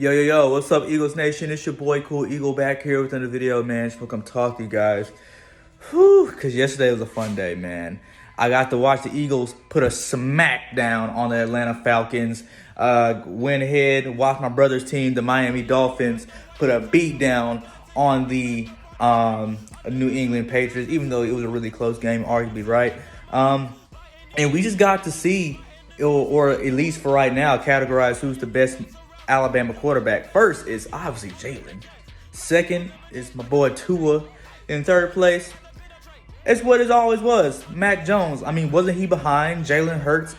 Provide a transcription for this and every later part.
Yo, what's up, Eagles Nation? It's your boy, Cool Eagle, back here with another video, man. Just want to come talk to you guys. Whew, because yesterday was a fun day, man. I got to watch the Eagles put a smack down on the Atlanta Falcons. Went ahead, watched my brother's team, the Miami Dolphins, put a beat down on the New England Patriots, even though it was a really close game, arguably, right? And we just got to see, or at least for right now, categorize who's the best Alabama quarterback. First is obviously Jalen. Second is my boy Tua. In third place, it's what it always was, Mac Jones. I mean, wasn't he behind Jalen Hurts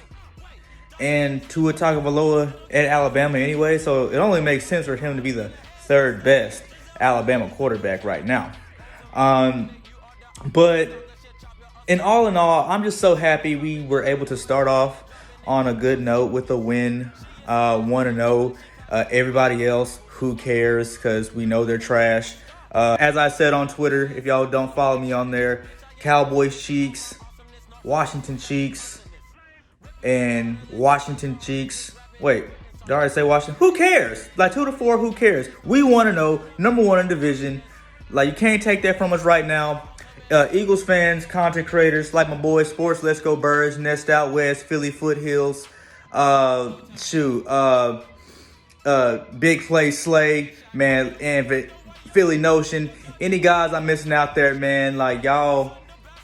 and Tua Tagovailoa at Alabama anyway? So it only makes sense for him to be the third best Alabama quarterback right now. But in all, I'm just so happy we were able to start off on a good note with a win, 1-0. Everybody else, who cares? Because we know they're trash. As I said on Twitter, if y'all don't follow me on there, Cowboys cheeks, Washington cheeks, and Washington cheeks. Wait, did I already say Washington? Who cares? Like 2-4, who cares? We want to know, number one in division. Like, you can't take that from us right now. Eagles fans, content creators, like my boy Sports Let's Go Birds, Nest Out West, Philly Foothills, Big Play Slay, man, and Philly Notion. Any guys I'm missing out there, man, like, y'all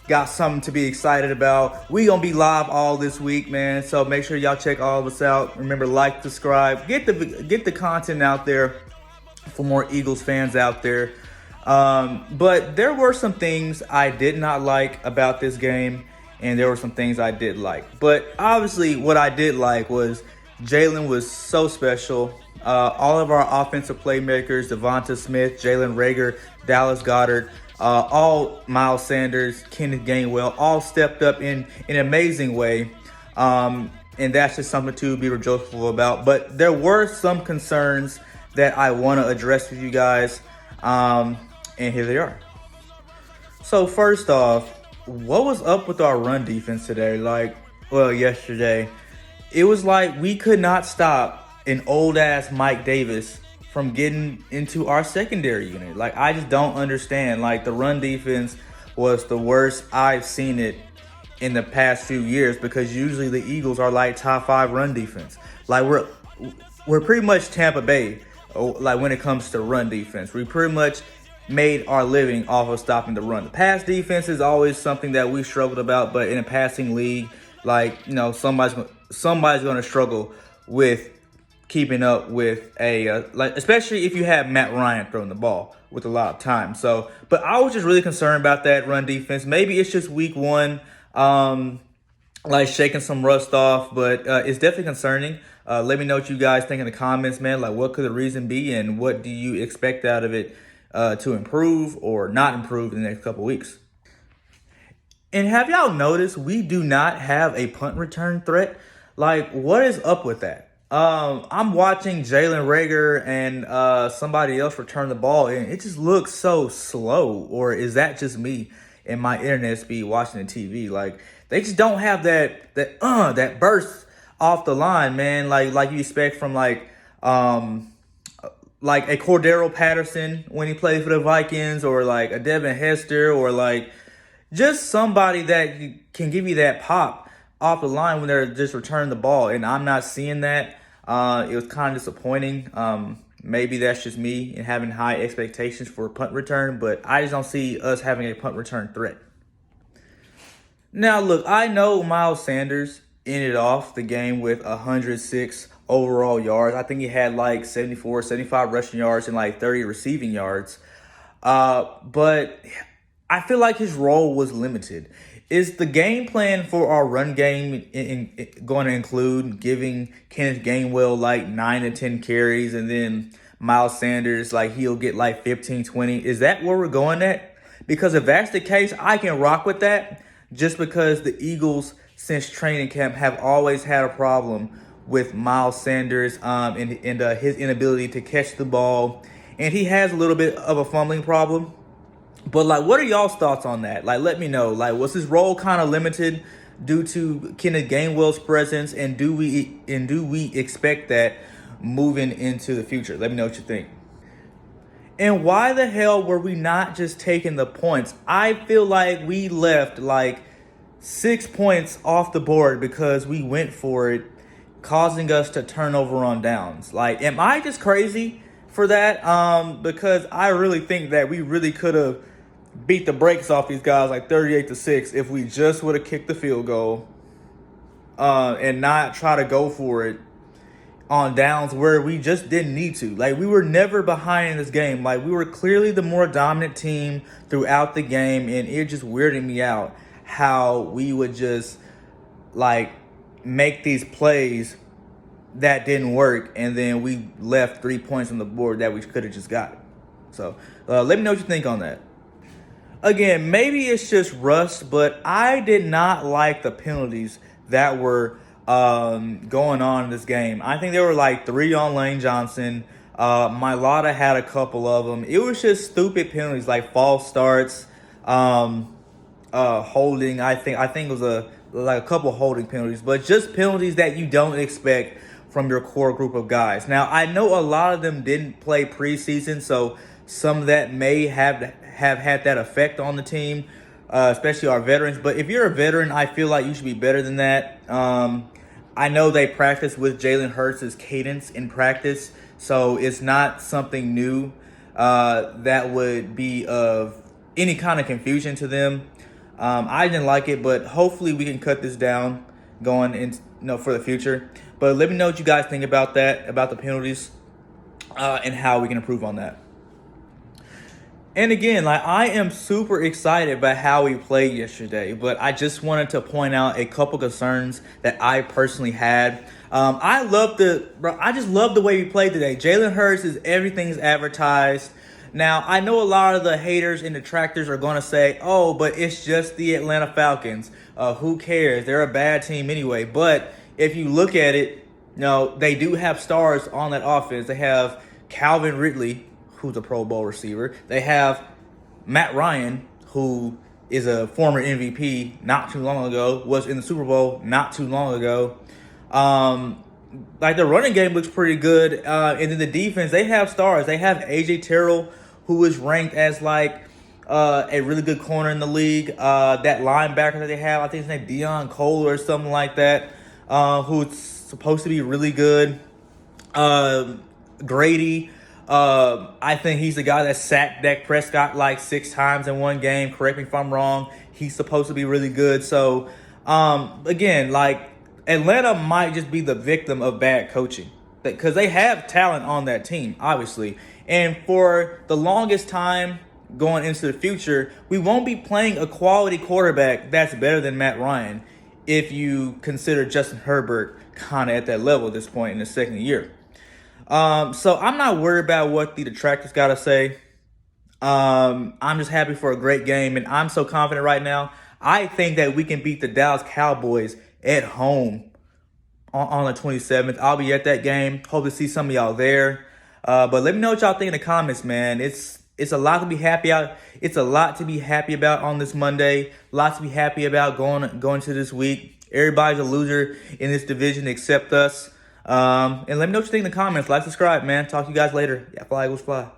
got something to be excited about. We gonna be live all this week, man, so make sure y'all check all of us out. Remember, like, subscribe, get the content out there for more Eagles fans out there. But there were some things I did not like about this game, and there were some things I did like. But obviously, what I did like was Jalen was so special. All of our offensive playmakers, Devonta Smith, Jalen Reagor, Dallas Goedert, all Miles Sanders, Kenneth Gainwell, all stepped up in an amazing way. And that's just something to be rejoiceful about. But there were some concerns that I want to address with you guys. And here they are. So first off, what was up with our run defense today? Yesterday. It was like we could not stop an old-ass Mike Davis from getting into our secondary unit. Like, I just don't understand. Like, the run defense was the worst I've seen it in the past few years, because usually the Eagles are like top 5 run defense. Like, we're pretty much Tampa Bay, like, when it comes to run defense. We pretty much made our living off of stopping the run. The pass defense is always something that we struggled about, but in a passing league, like, you know, somebody's going to struggle with keeping up with especially if you have Matt Ryan throwing the ball with a lot of time. So, but I was just really concerned about that run defense. Maybe it's just week one, like shaking some rust off, but it's definitely concerning. Let me know what you guys think in the comments, man. Like, what could the reason be, and what do you expect out of it to improve or not improve in the next couple weeks? And have y'all noticed we do not have a punt return threat? Like, what is up with that? I'm watching Jalen Reagor and somebody else return the ball, and it just looks so slow. Or is that just me and my internet speed watching the TV? Like, they just don't have that burst off the line, man. Like you expect from like a Cordero Patterson when he played for the Vikings, or like a Devin Hester, or like just somebody that can give you that pop off the line when they're just returning the ball. And I'm not seeing that. It was kind of disappointing. Maybe that's just me and having high expectations for a punt return, but I just don't see us having a punt return threat. Now, look, I know Miles Sanders ended off the game with 106 overall yards. I think he had like 74, 75 rushing yards and like 30 receiving yards. But I feel like his role was limited. Is the game plan for our run game going to include giving Kenneth Gainwell like 9 to 10 carries, and then Miles Sanders, like, he'll get like 15, 20? Is that where we're going at? Because if that's the case, I can rock with that, just because the Eagles, since training camp, have always had a problem with Miles Sanders and his inability to catch the ball. And he has a little bit of a fumbling problem. But, like, what are y'all's thoughts on that? Like, let me know. Like, was his role kind of limited due to Kenneth Gainwell's presence, and do we expect that moving into the future. Let me know what you think. And why the hell were we not just taking the points? I feel like we left like 6 points off the board because we went for it, causing us to turn over on downs. Like, am I just crazy for that? Because I really think that we really could have beat the brakes off these guys like 38-6 if we just would have kicked the field goal and not try to go for it on downs where we just didn't need to. Like, we were never behind in this game. Like, we were clearly the more dominant team throughout the game, and it just weirded me out how we would just, like, make these plays that didn't work, and then we left 3 points on the board that we could have just got. So, let me know what you think on that. Again, maybe it's just rust, but I did not like the penalties that were going on in this game. I think there were like 3 on Lane Johnson. Mailata had a couple of them. It was just stupid penalties like false starts, holding. I think it was a couple holding penalties, but just penalties that you don't expect from your core group of guys. Now, I know a lot of them didn't play preseason, so some of that may have had that effect on the team, especially our veterans. But if you're a veteran, I feel like you should be better than that. I know they practice with Jalen Hurts' cadence in practice, so it's not something new that would be of any kind of confusion to them. I didn't like it, but hopefully we can cut this down going in, for the future. But let me know what you guys think about that, about the penalties, and how we can improve on that. And again, like, I am super excited about how we played yesterday, but I just wanted to point out a couple concerns that I personally had. I just love the way we played today. Jalen Hurts is everything's advertised. Now, I know a lot of the haters and detractors are going to say, oh, but it's just the Atlanta Falcons. Who cares? They're a bad team anyway. But if you look at it, they do have stars on that offense. They have Calvin Ridley, who's a Pro Bowl receiver. They have Matt Ryan, who is a former MVP not too long ago, was in the Super Bowl not too long ago. Like, the running game looks pretty good. And then the defense, they have stars. They have A.J. Terrell, who is ranked as like a really good corner in the league. That linebacker that they have, I think his name Deion Cole or something like that, who's supposed to be really good. Grady, I think he's the guy that sacked Dak Prescott like 6 times in one game. Correct me if I'm wrong. He's supposed to be really good. So, again, like, Atlanta might just be the victim of bad coaching because they have talent on that team, obviously. And for the longest time going into the future, we won't be playing a quality quarterback that's better than Matt Ryan if you consider Justin Herbert kind of at that level at this point in the second year. So I'm not worried about what the detractors got to say. I'm just happy for a great game, and I'm so confident right now. I think that we can beat the Dallas Cowboys at home on the 27th. I'll be at that game. Hope to see some of y'all there. But let me know what y'all think in the comments, man. It's a lot to be happy out. It's a lot to be happy about on this Monday. Lots to be happy about going to this week. Everybody's a loser in this division except us. And let me know what you think in the comments. Like, subscribe, man. Talk to you guys later. Yeah, fly, Eagles, fly.